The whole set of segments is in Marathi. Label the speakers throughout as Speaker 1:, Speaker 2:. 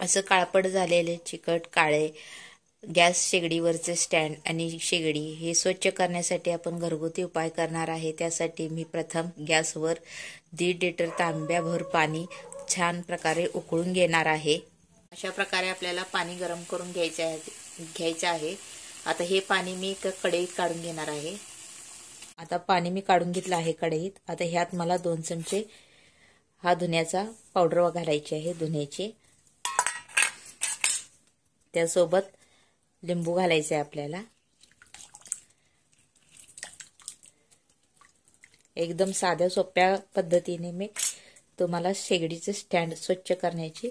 Speaker 1: असं काळपट झालेले चिकट काळे गॅस शेगडीवरचे स्टँड आणि शेगडी हे स्वच्छ करण्यासाठी आपण घरगुती उपाय करणार आहे। त्यासाठी मी प्रथम गॅसवर 1.5 लिटर तांब्याभर पाणी छान प्रकारे उकळून घेणार आहे। अशा प्रकारे आपल्याला पाणी गरम करून घ्यायचे आहे। आता हे पाणी मी एका कढईत काढून घेणार आहे। आता पाणी मी काढून घेतलं आहे कढईत। आता ह्यात मला 2 चमचे हा धुण्याचा पावडर घालायची आहे धुण्याची। त्यासोबत लिंबू घालायचे आहे आपल्याला। एकदम साध्या सोप्या पद्धतीने मी तुम्हाला शेगडीचे स्टँड स्वच्छ करण्याची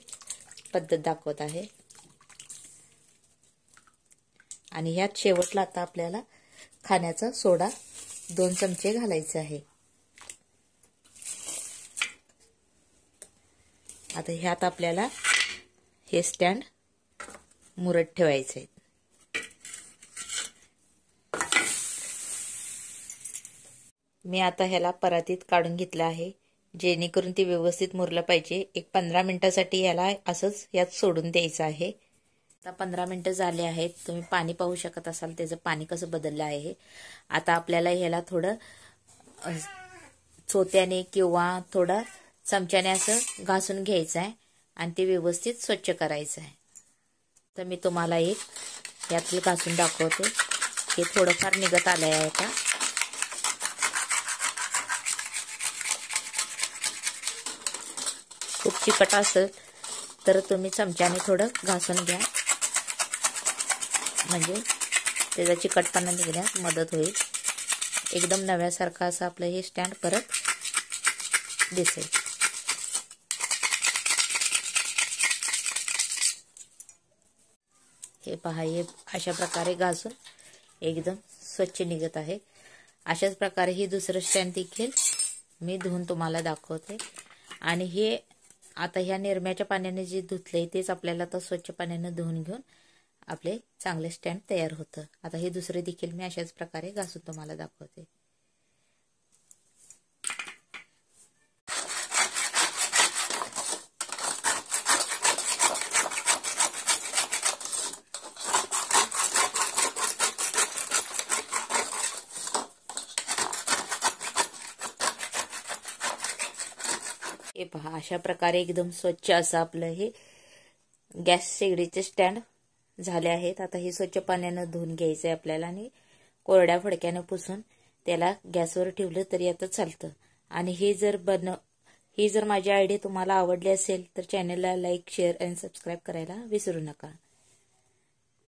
Speaker 1: पद्धत दाखवत आहे। आणि ह्यात शेवटला आता आपल्याला खाण्याचा सोडा 2 चमचे घालायचे आहे। आता ह्यात आपल्याला हे स्टँड मुरत ठेवायचे। मी आता ह्याला परातीत काढून घेतलं आहे, जेणेकरून ते व्यवस्थित मुरलं पाहिजे। एक 15 मिनिटासाठी याला असंच यात सोडून द्यायचं आहे। आता 15 मिनिटं झाले आहेत। तुम्ही पाणी पाहू शकत असाल त्याचं पाणी कसं बदललं आहे। आता आपल्याला ह्याला थोडं चोत्याने किंवा थोडं चमच्याने असं घासून घ्यायचं आहे आणि ते व्यवस्थित स्वच्छ करायचं आहे। तर मी तुम्हाला एक यातलं घासून दाखवते। हे थोडंफार निघत आलं आहे आता। खूप चिकट असेल तर तुम्ही चमच्याने थोडं घासून घ्या, म्हणजे त्याचा चिकटपणा निघण्यास मदत होईल। एकदम नव्यासारखं असं आपलं हे स्टँड परत दिसेल। हे पहा, हे अशा प्रकारे घासून एकदम स्वच्छ निघत आहे। अशाच प्रकारे ही दुसरं स्टँड देखील मी धुवून तुम्हाला दाखवते। आणि हे आता ह्या निरम्याच्या पाण्याने जे धुतले तेच आपल्याला आता स्वच्छ पाण्याने धुवून घेऊन आपले चांगले स्टँड तयार होतं। आता हे दुसरे देखील मी अशाच प्रकारे घासून तुम्हाला दाखवते। हे पहा, अशा प्रकारे एकदम स्वच्छ असं आपलं हे गॅस शेगडीचे स्टँड झाले आहेत। आता हे स्वच्छ पाण्याने धुवून घ्यायचे आपल्याला आणि कोरड्या फडक्याने पुसून त्याला गॅसवर ठेवलं तरी आता चालतं। आणि ही जर माझी आयडिया तुम्हाला आवडली असेल तर चॅनलला लाईक, शेअर आणि सबस्क्राईब करायला विसरू नका।